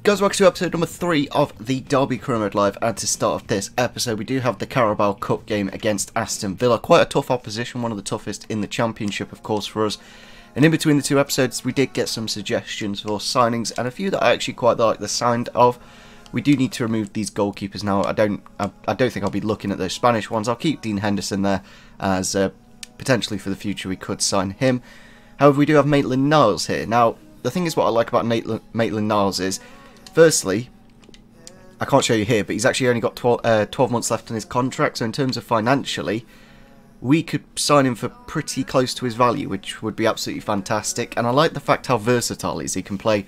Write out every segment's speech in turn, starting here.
Guys, welcome to episode number 3 of the Derby Career Mode Live, and to start off this episode we do have the Carabao Cup game against Aston Villa. Quite a tough opposition, one of the toughest in the Championship of course for us. And in between the two episodes we did get some suggestions for signings, and a few that I actually quite like the sound of. We do need to remove these goalkeepers now. I don't think I'll be looking at those Spanish ones. I'll keep Dean Henderson there, as potentially for the future we could sign him. However, we do have Maitland-Niles here. Now, the thing is, what I like about Maitland-Niles is, firstly, I can't show you here, but he's actually only got 12 months left on his contract, so in terms of financially, we could sign him for pretty close to his value, which would be absolutely fantastic. And I like the fact how versatile he is. He can play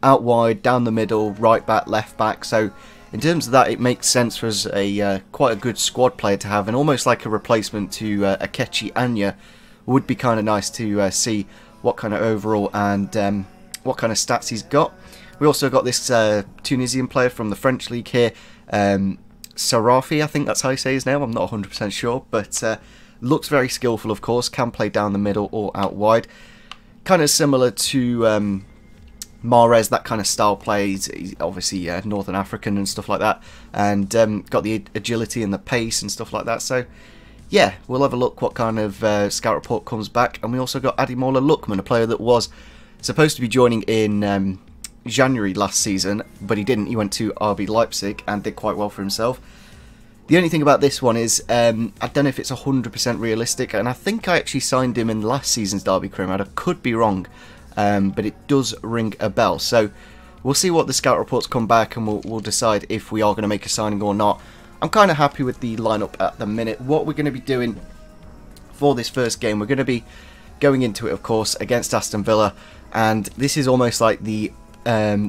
out wide, down the middle, right back, left back, so in terms of that it makes sense for us quite a good squad player to have, and almost like a replacement to Akechi Anya. Would be kind of nice to see what kind of overall and what kind of stats he's got. We also got this Tunisian player from the French league here, Sarafi, I think that's how you say his name, I'm not 100% sure, but looks very skillful of course, can play down the middle or out wide. Kind of similar to Mahrez, that kind of style plays. He's obviously Northern African and stuff like that, and got the agility and the pace and stuff like that, so yeah, we'll have a look what kind of scout report comes back. And we also got Ademola Lookman, a player that was supposed to be joining in January last season, but he didn't. He went to RB Leipzig and did quite well for himself. The only thing about this one is, I don't know if it's 100% realistic, and I think I actually signed him in last season's Derby Career Mode. I could be wrong, but it does ring a bell. So we'll see what the scout reports come back, and we'll decide if we are going to make a signing or not. I'm kind of happy with the lineup at the minute. What we're going to be doing for this first game, we're going to be going into it, of course, against Aston Villa, and this is almost like the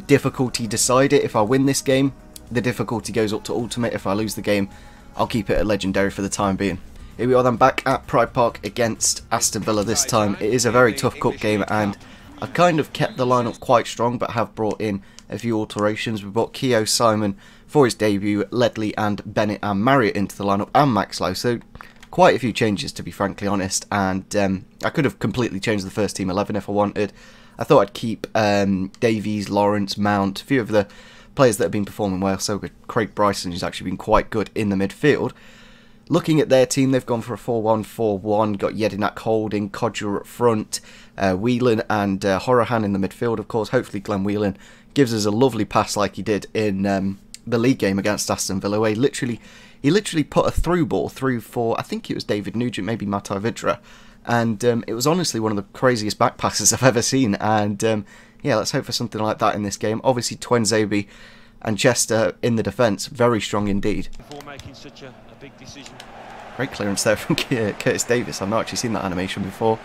difficulty decider. If I win this game, the difficulty goes up to ultimate. If I lose the game, I'll keep it at legendary for the time being. Here we are then, back at Pride Park against Aston Villa this time. It is a very tough cup game, and I've kind of kept the lineup quite strong, but have brought in a few alterations. We brought Keogh, Simon for his debut, Ledley and Bennett and Marriott into the lineup, and Max Lowe, so quite a few changes to be frankly honest. And I could have completely changed the first team 11 if I wanted. I thought I'd keep Davies, Lawrence, Mount, a few of the players that have been performing well, so good. Craig Bryson, who's actually been quite good in the midfield. Looking at their team, they've gone for a 4-1-4-1, got Jedinak holding, Codger up front, Whelan and Horahan in the midfield, of course. Hopefully Glenn Whelan gives us a lovely pass like he did in the league game against Aston Villa, where he literally put a through ball through for, I think it was David Nugent, maybe Matai Vidra, and it was honestly one of the craziest back passes I've ever seen. And yeah, let's hope for something like that in this game. Obviously Twenzaby and Chester in the defence, very strong indeed. Before making such a big decision. Great clearance there from Curtis Davis. I've not actually seen that animation before,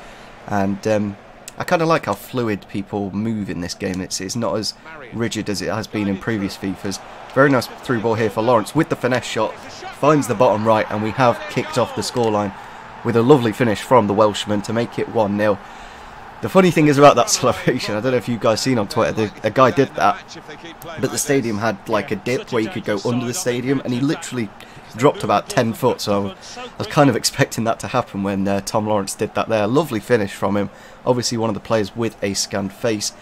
and I kind of like how fluid people move in this game. It's not as rigid as it has been in previous FIFAs. Very nice through ball here for Lawrence with the finesse shot, finds the bottom right, and we have kicked off the scoreline with a lovely finish from the Welshman to make it 1-0. The funny thing is about that celebration, I don't know if you guys seen on Twitter, a guy did that, but the stadium had like a dip where you could go under the stadium, and he literally dropped about 10 foot, so I was kind of expecting that to happen when Tom Lawrence did that there. Lovely finish from him, obviously one of the players with a scanned face.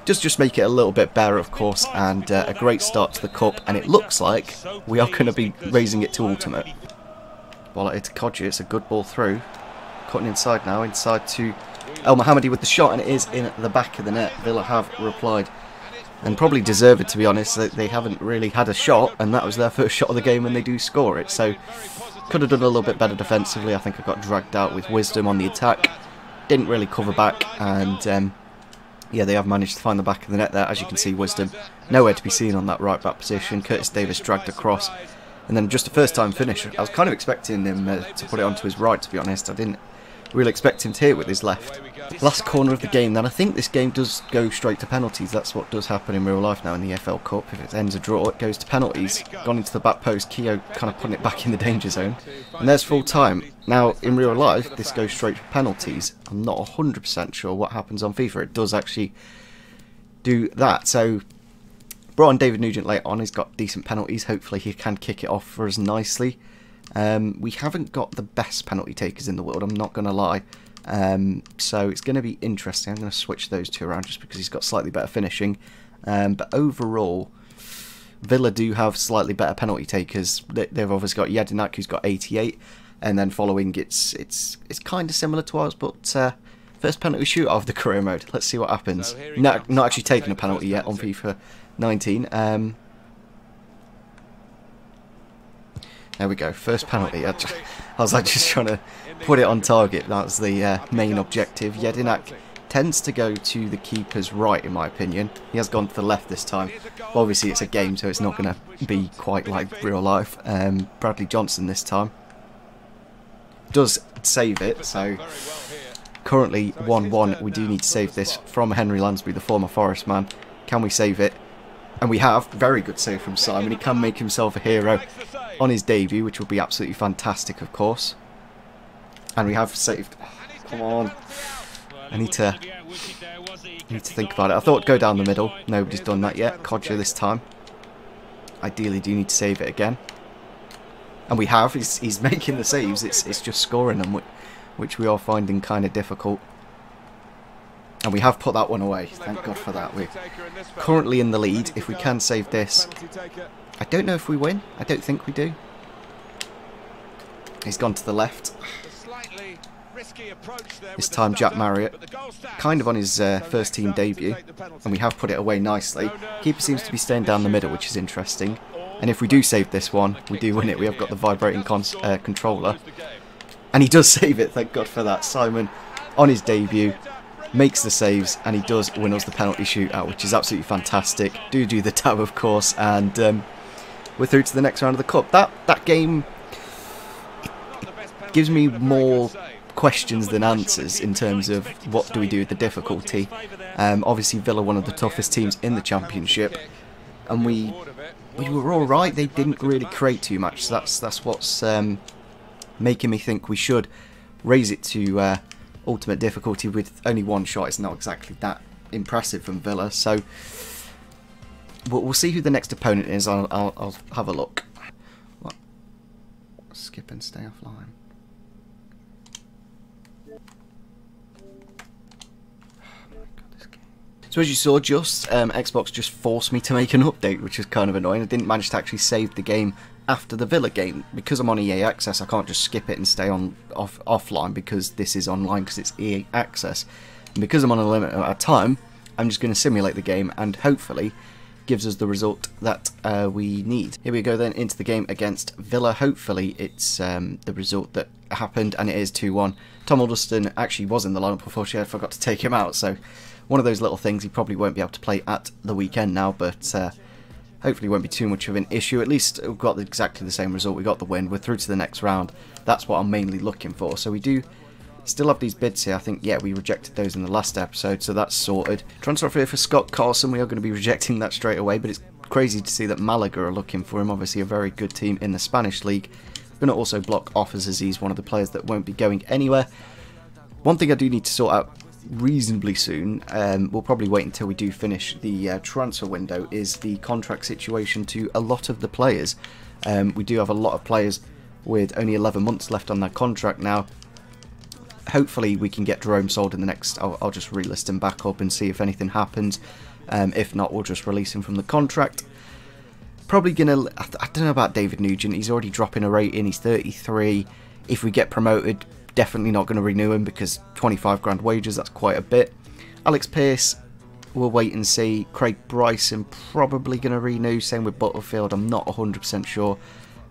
Just make it a little bit better of course, and a great start to the cup, and it looks like we are going to be raising it to ultimate. Ball out to Kodji, it's a good ball through, cutting inside now, inside to El Mohammadi with the shot, and it is in the back of the net. Villa have replied, and probably deserve it to be honest. They haven't really had a shot, and that was their first shot of the game, and they do score it, so could have done a little bit better defensively. I think I got dragged out with Wisdom on the attack, didn't really cover back, and yeah, they have managed to find the back of the net there. As you can see, Wisdom nowhere to be seen on that right back position. Curtis Davis dragged across, and then just a first time finish. I was kind of expecting him to put it onto his right, to be honest. I didn't really expect him to hit with his left. Last corner of the game then. I think this game does go straight to penalties. That's what does happen in real life now in the FL Cup. If it ends a draw, it goes to penalties. Gone into the back post, Keogh kind of putting it back in the danger zone, and there's full time. Now in real life this goes straight to penalties. I'm not 100% sure what happens on FIFA. It does actually do that, so brought on David Nugent late on. He's got decent penalties. Hopefully he can kick it off for us nicely. We haven't got the best penalty takers in the world, I'm not going to lie. So it's going to be interesting. I'm going to switch those two around just because he's got slightly better finishing. But overall, Villa do have slightly better penalty takers. They've obviously got Jedinak, who's got 88, and then following it's kind of similar to ours, but first penalty shootout of the career mode. Let's see what happens. Not actually taking a penalty yet on FIFA 19. There we go, first penalty. I was like just trying to put it on target. That's the main objective. Jedinak tends to go to the keeper's right, in my opinion. He has gone to the left this time. Well, obviously it's a game, so it's not going to be quite like real life. Bradley Johnson this time does save it, so currently 1-1. We do need to save this from Henry Lansbury, the former Forest man. Can we save it? And we have. Very good save from Simon. He can make himself a hero on his debut, which will be absolutely fantastic, of course. And we have saved. Come on. I need to think about it. I thought it'd go down the middle. Nobody's done that yet. Kodja this time. Ideally do need to save it again. And we have. He's making the saves. It's just scoring them, which we are finding kind of difficult. And we have put that one away. Thank God for that. We're currently in the lead. If we can save this, I don't know if we win. I don't think we do. He's gone to the left. This time Jack Marriott, kind of on his first team debut, and we have put it away nicely. Keeper seems to be staying down the middle, which is interesting. And if we do save this one, we do win it. We have got the vibrating controller. And he does save it, thank God for that. Simon, on his debut, makes the saves, and he does win us the penalty shootout, which is absolutely fantastic. Do the tab, of course, and we're through to the next round of the cup. That game gives me more questions than answers in terms of what do we do with the difficulty. Obviously Villa, one of the toughest teams in the Championship, and we were all right. They didn't really create too much, so that's what's making me think we should raise it to ultimate difficulty with only one shot. It's not exactly that impressive from Villa, so we'll see who the next opponent is. I'll have a look. What? Skip and stay offline. So as you saw, Xbox just forced me to make an update, which is kind of annoying. I didn't manage to actually save the game after the Villa game. Because I'm on EA Access, I can't just skip it and stay offline, because this is online, because it's EA Access. And because I'm on a limited amount of time, I'm just going to simulate the game, and hopefully gives us the result that we need. Here we go then into the game against Villa. Hopefully it's the result that happened, and it is 2-1. Tom Huddleston actually was in the lineup, unfortunately I forgot to take him out, so one of those little things. He probably won't be able to play at the weekend now, but hopefully won't be too much of an issue. At least we've got exactly the same result. We got the win. We're through to the next round. That's what I'm mainly looking for. So we do still have these bids here. I think, yeah, we rejected those in the last episode, so that's sorted. Transfer offer for Scott Carson. We are going to be rejecting that straight away, but it's crazy to see that Malaga are looking for him. Obviously a very good team in the Spanish league. We're going to also block offers, as he's one of the players that won't be going anywhere. One thing I do need to sort out reasonably soon, we'll probably wait until we do finish the transfer window, is the contract situation to a lot of the players. We do have a lot of players with only 11 months left on their contract now. Hopefully we can get Jerome sold in the next... I'll just relist him back up and see if anything happens. If not, we'll just release him from the contract. Probably gonna... I don't know about David Nugent. He's already dropping a rating. He's 33. If we get promoted, definitely not going to renew him, because 25 grand wages, that's quite a bit. Alex Pearce, we'll wait and see. Craig Bryson, probably going to renew. Same with Butterfield, I'm not 100% sure.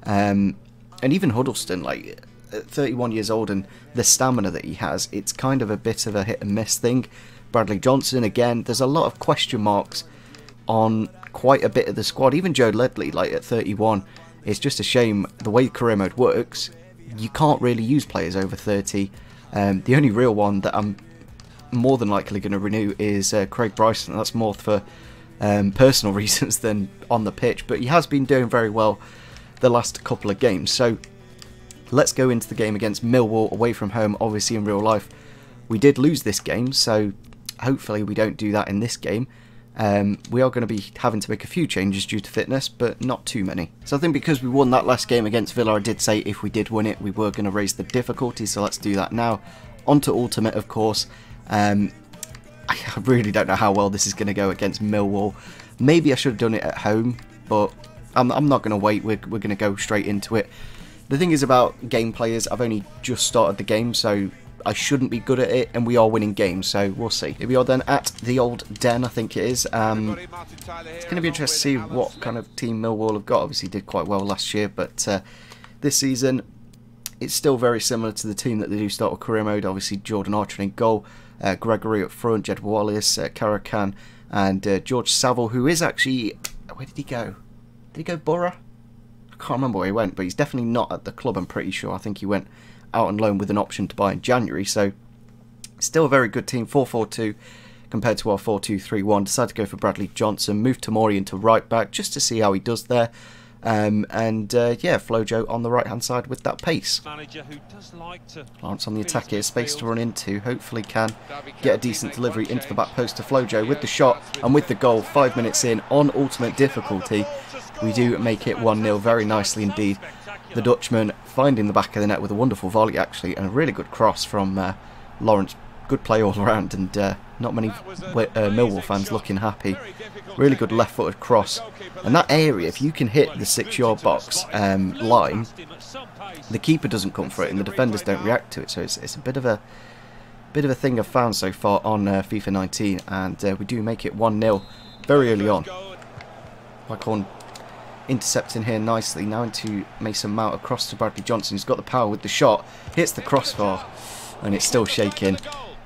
And even Huddleston, like, at 31 years old, and the stamina that he has, it's kind of a bit of a hit and miss thing. Bradley Johnson, again, there's a lot of question marks on quite a bit of the squad. Even Joe Ledley, like, at 31, it's just a shame the way career mode works. You can't really use players over 30. The only real one that I'm more than likely going to renew is Craig Bryson. That's more for personal reasons than on the pitch, but he has been doing very well the last couple of games. So let's go into the game against Millwall away from home. Obviously in real life we did lose this game, so hopefully we don't do that in this game. We are going to be having to make a few changes due to fitness, but not too many. So I think because we won that last game against Villa, I did say if we did win it, we were going to raise the difficulty, so let's do that now. On to Ultimate, of course. I really don't know how well this is going to go against Millwall. Maybe I should have done it at home, but I'm not going to wait. We're going to go straight into it. The thing is about game players, I've only just started the game, so I shouldn't be good at it, and we are winning games, so we'll see. Here we are then at the old Den, I think it is. It's going to be interesting to see what kind of team Millwall have got. Obviously did quite well last year, but this season it's still very similar to the team that they do start with career mode. Obviously Jordan Archer in goal, Gregory up front, Jed Wallace, Karakan, and George Saville, who is actually... Where did he go? Did he go Borough? I can't remember where he went, but he's definitely not at the club, I'm pretty sure. I think he went out on loan with an option to buy in January, so still a very good team. 4-4-2 compared to our 4-2-3-1. Decided to go for Bradley Johnson, moved Tamori into right back just to see how he does there, yeah, Flojo on the right hand side with that pace. Lawrence on the attack here, space to run into, hopefully can get a decent delivery into the back post to Flojo with the shot and with the goal. 5 minutes in on ultimate difficulty, we do make it 1-0 very nicely indeed. The Dutchman finding the back of the net with a wonderful volley actually, and a really good cross from Lawrence. Good play all around, and not many Millwall fans looking happy. Really good left-footed cross, and that area, if you can hit the 6-yard box line, the keeper doesn't come for it and the defenders don't react to it. So it's a bit of a thing I've found so far on FIFA 19, and we do make it 1-0 very early on. Wycorn intercepting here nicely, now into Mason Mount across to Bradley Johnson, who's got the power with the shot, hits the crossbar, and it's still shaking.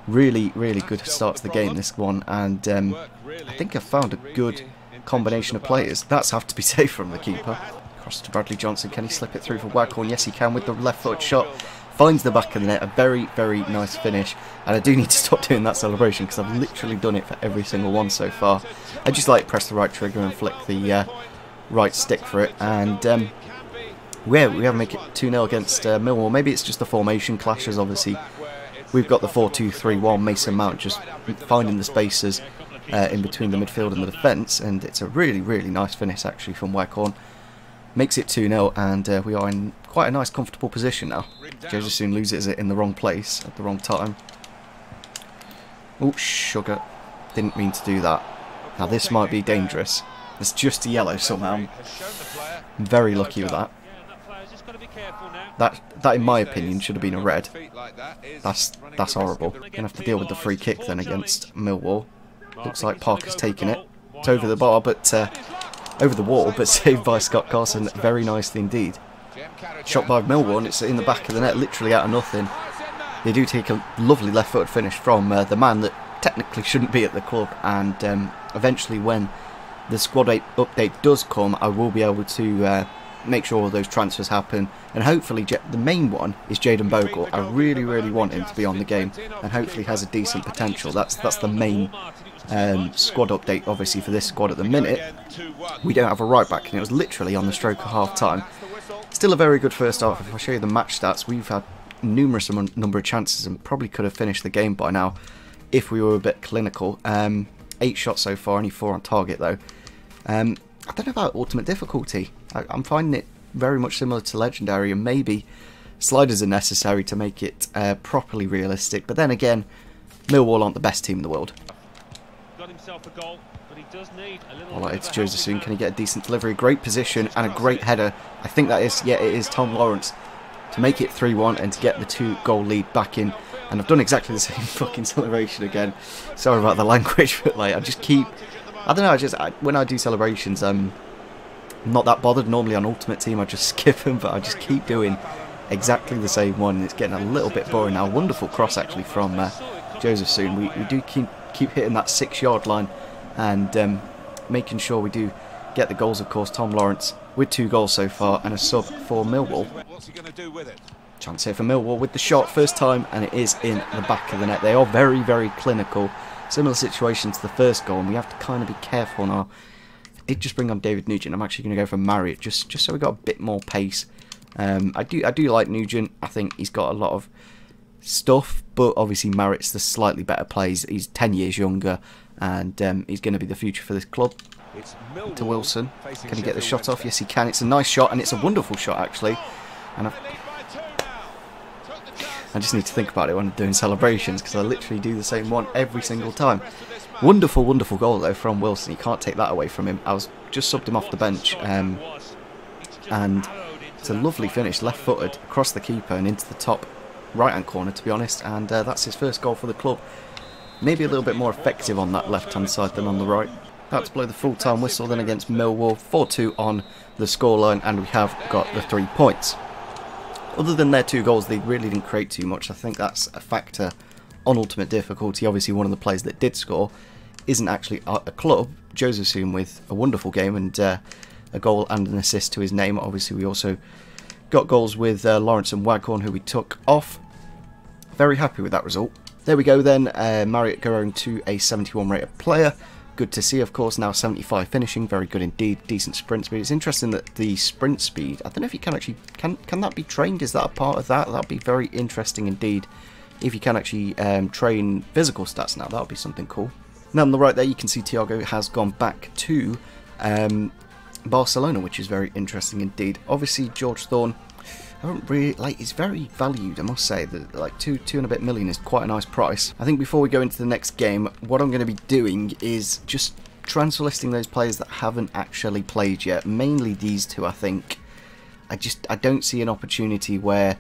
Really good start to the game, this one, and I think I've found a good combination of players. That's have to be safe from the keeper. Across to Bradley Johnson, can he slip it through for Wycorn? Yes he can with the left foot shot, finds the back of the net, a very nice finish, and I do need to stop doing that celebration because I've literally done it for every single one so far. I just like press the right trigger and flick the right stick for it, and we have to make it 2-0 against Millwall. Maybe it's just the formation clashes. Obviously we've got the 4-2-3-1, Mason Mount just finding the spaces in between the midfield and the defence, and it's a really nice finish actually from Wycorn. Makes it 2-0, and we are in quite a nice comfortable position now. Joseph soon loses it in the wrong place at the wrong time. Oh, sugar. Didn't mean to do that. Now this might be dangerous. It's just a yellow somehow. I'm very lucky with that. That, in my opinion, should have been a red. That's horrible. Gonna have to deal with the free kick then against Millwall. Looks like Parker's taken it. It's over the bar, but over the wall, but saved by Scott Carson very nicely indeed. Shot by Millwall, and it's in the back of the net, literally out of nothing. They do take a lovely left-footed finish from the man that technically shouldn't be at the club, and eventually when the squad update does come, I will be able to make sure all those transfers happen, and hopefully the main one is Jayden Bogle. I really want him to be on the game, and hopefully has a decent potential. That's the main squad update obviously for this squad at the minute. We don't have a right back, and it was literally on the stroke of half time. Still a very good first half. If I show you the match stats, we've had numerous number of chances and probably could have finished the game by now if we were a bit clinical. 8 shots so far, only 4 on target though. I don't know about ultimate difficulty. I'm finding it very much similar to Legendary, and maybe sliders are necessary to make it properly realistic. But then again, Millwall aren't the best team in the world. Alright, it's Joseph soon. Can he get a decent delivery? Great position and a great header. I think that is, yeah, it is Tom Lawrence to make it 3-1 and to get the 2-goal lead back in. And I've done exactly the same fucking celebration again. Sorry about the language, but like I just keep... I don't know, when I do celebrations, I'm not that bothered. Normally on Ultimate Team I just skip them, but I just keep doing exactly the same one. It's getting a little bit boring now. Wonderful cross actually from Joseph soon. We do keep hitting that 6-yard line, and making sure we do get the goals, of course. Tom Lawrence with 2 goals so far and a sub for Millwall. Chance here for Millwall with the shot, first time, and it is in the back of the net. They are very clinical. Similar situation to the first goal, and we have to kind of be careful now. I did just bring on David Nugent. I'm actually going to go for Marriott just so we got a bit more pace. I do like Nugent. I think he's got a lot of stuff, but obviously Marriott's the slightly better plays. He's 10 years younger, and he's going to be the future for this club. To Wilson, can he get the shot off? Yes, he can. It's a nice shot, and it's a wonderful shot actually. And I just need to think about it when I'm doing celebrations, because I literally do the same one every single time. Wonderful, wonderful goal though from Wilson. You can't take that away from him. I was just subbed him off the bench, and it's a lovely finish, left-footed, across the keeper and into the top right-hand corner, to be honest. And that's his first goal for the club. Maybe a little bit more effective on that left-hand side than on the right. About to blow the full-time whistle then against Millwall. 4-2 on the scoreline, and we have got the 3 points. Other than their 2 goals, they really didn't create too much. I think that's a factor on ultimate difficulty. Obviously, one of the players that did score isn't actually a club. Josephson with a wonderful game and a goal and an assist to his name. Obviously, we also got goals with Lawrence and Waghorn, who we took off. Very happy with that result. There we go then. Marriott growing to a 71 rated player. Good to see, of course. Now 75 finishing. Very good indeed. Decent sprint speed. It's interesting that the sprint speed, I don't know if you can actually, can that be trained? Is that a part of that? That'd be very interesting indeed. If you can actually train physical stats now, that would be something cool. Now on the right there, you can see Thiago has gone back to Barcelona, which is very interesting indeed. Obviously, George Thorne, I don't really like. He's very valued, I must say. That like two and a bit million is quite a nice price. I think before we go into the next game, what I'm going to be doing is just transfer listing those players that haven't actually played yet. Mainly these two, I think. I don't see an opportunity where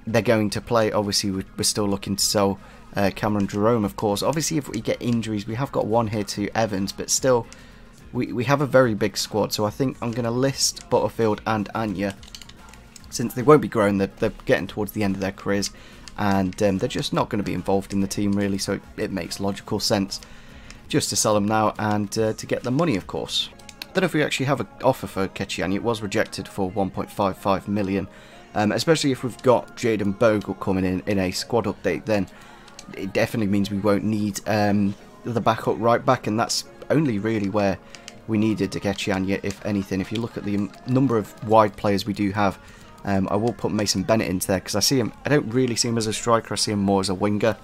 they're going to play. Obviously, we're still looking to sell Cameron Jerome, of course. Obviously, if we get injuries, we have got one here to Evans, but still, we have a very big squad. So I think I'm going to list Butterfield and Anya. Since they won't be grown, they're getting towards the end of their careers, and they're just not going to be involved in the team really, so it makes logical sense just to sell them now and to get the money, of course. I don't know if we actually have an offer for Kechiani. It was rejected for 1.55 million, especially if we've got Jaden Bogle coming in a squad update, then it definitely means we won't need the backup right back, and that's only really where we needed to Kechiani, if anything. If you look at the number of wide players we do have, I will put Mason Bennett into there because I don't really see him as a striker. I see him more as a winger.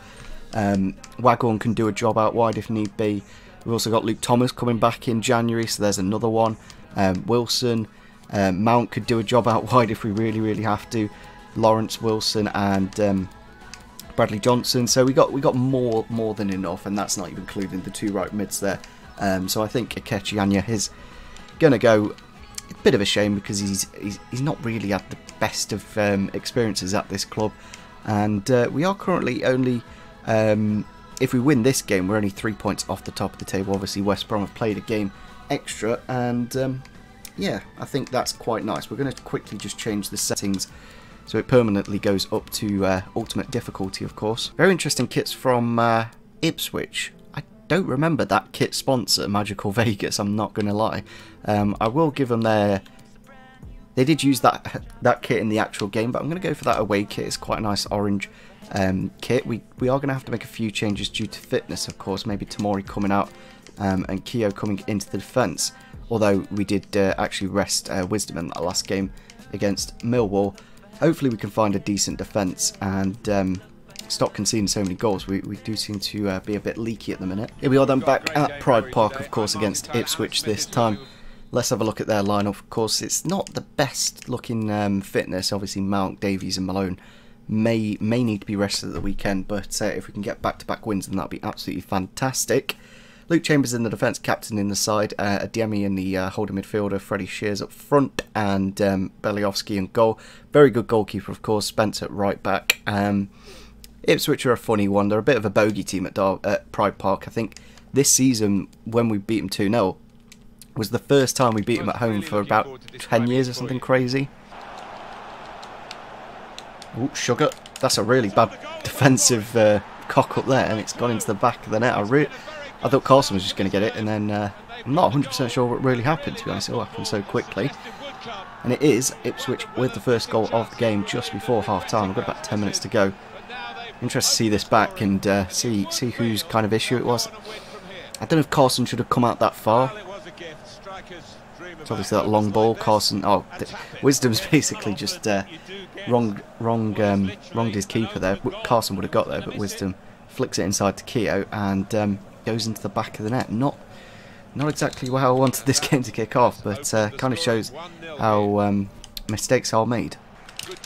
Waghorn can do a job out wide if need be. We've also got Luke Thomas coming back in January, so there's another one. Wilson, Mount could do a job out wide if we really have to. Lawrence, Wilson, and Bradley Johnson. So we got more than enough, and that's not even including the 2 right mids there. So I think Akechi Anya is gonna go. A bit of a shame because he's not really had the best of experiences at this club, and we are currently only, if we win this game, we're only 3 points off the top of the table. Obviously West Brom have played a game extra, and yeah, I think that's quite nice. We're going to quickly just change the settings so it permanently goes up to ultimate difficulty, of course. Very interesting kits from Ipswich. Don't remember that kit sponsor, Magical Vegas, I'm not going to lie. I will give them their... They did use that kit in the actual game, but I'm going to go for that away kit. It's quite a nice orange kit. We are going to have to make a few changes due to fitness, of course. Maybe Tamori coming out and Keogh coming into the defence. Although we did actually rest Wisdom in that last game against Millwall. Hopefully we can find a decent defence and... stop conceding so many goals. We do seem to be a bit leaky at the minute. Here we are then back at Pride Park, of course, against Ipswich this time. Let's have a look at their lineup. Of course, it's not the best looking fitness. Obviously, Mount, Davies and Malone may need to be rested at the weekend, but if we can get back-to-back wins, then that'd be absolutely fantastic. Luke Chambers in the defence, captain in the side, Ademi in the holding midfielder, Freddie Shears up front, and Beliovsky in goal. Very good goalkeeper, of course, Spence at right back. Ipswich are a funny one. They're a bit of a bogey team at Pride Park. I think this season, when we beat them 2-0, was the first time we beat them at home for about 10 years or something crazy. Ooh, Sugar. That's a really bad defensive cock up there, and it's gone into the back of the net. I thought Carlson was just going to get it, and then I'm not 100% sure what really happened, to be honest. It all happened so quickly. And it is Ipswich with the first goal of the game just before half-time. We've got about 10 minutes to go. Interested to see this back and see whose kind of issue it was. I don't know if Carson should have come out that far. It's obviously that long ball. Carson, Wisdom's basically just wronged his keeper there. Carson would have got there, but Wisdom flicks it inside to Keogh and goes into the back of the net. Not exactly how I wanted this game to kick off, but kind of shows how mistakes are made.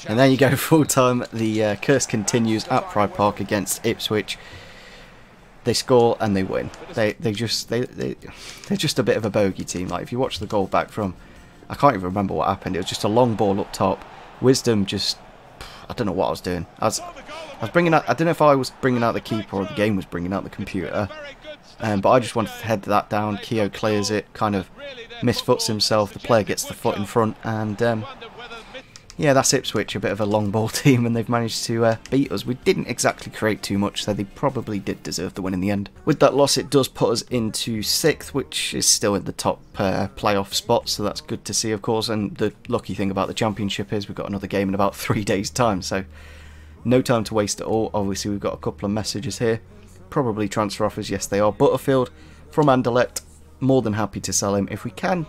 And there you go, full time. The curse continues at Pride Park against Ipswich. They score and they win. They're just a bit of a bogey team. Like, if you watch the goal back from, I can't even remember what happened. It was just a long ball up top. Wisdom just, I don't know what I was doing. I was bringing out. I don't know if I was bringing out the keeper or the game was bringing out the computer. But I just wanted to head that down. Keogh clears it, kind of misfoots himself. The player gets the foot in front, and yeah, that's Ipswich, a bit of a long ball team, and they've managed to beat us. We didn't exactly create too much, so they probably did deserve the win in the end. With that loss, it does put us into 6th, which is still in the top playoff spot, so that's good to see, of course. And the lucky thing about the Championship is we've got another game in about 3 days' time, so no time to waste at all. Obviously, we've got a couple of messages here. Probably transfer offers, yes they are. Butterfield from Anderlecht, more than happy to sell him if we can.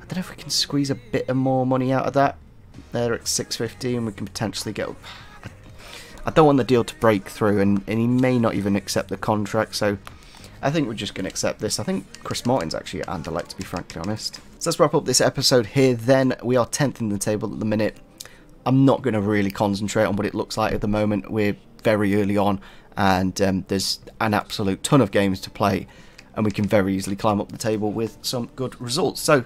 I don't know if we can squeeze a bit of more money out of that. They're at 650 and we can potentially get... I don't want the deal to break through, and he may not even accept the contract, so I think we're just going to accept this. I think Chris Martin's actually at Anderlecht, to be frankly honest. So let's wrap up this episode here then. We are 10th in the table at the minute. I'm not going to really concentrate on what it looks like at the moment. We're very early on, and there's an absolute ton of games to play, and we can very easily climb up the table with some good results. So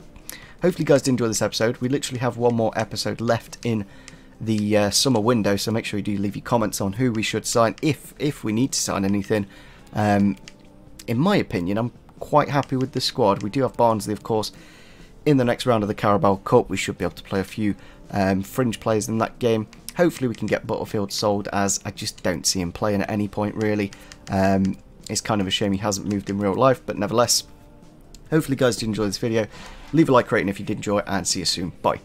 hopefully you guys did enjoy this episode. We literally have one more episode left in the summer window, so make sure you do leave your comments on who we should sign, if we need to sign anything. In my opinion, I'm quite happy with the squad. We do have Barnsley, of course, in the next round of the Carabao Cup. We should be able to play a few fringe players in that game. Hopefully we can get Butterfield sold, as I just don't see him playing at any point really. It's kind of a shame he hasn't moved in real life, but nevertheless, hopefully you guys did enjoy this video. Leave a like rating if you did enjoy it, and see you soon. Bye.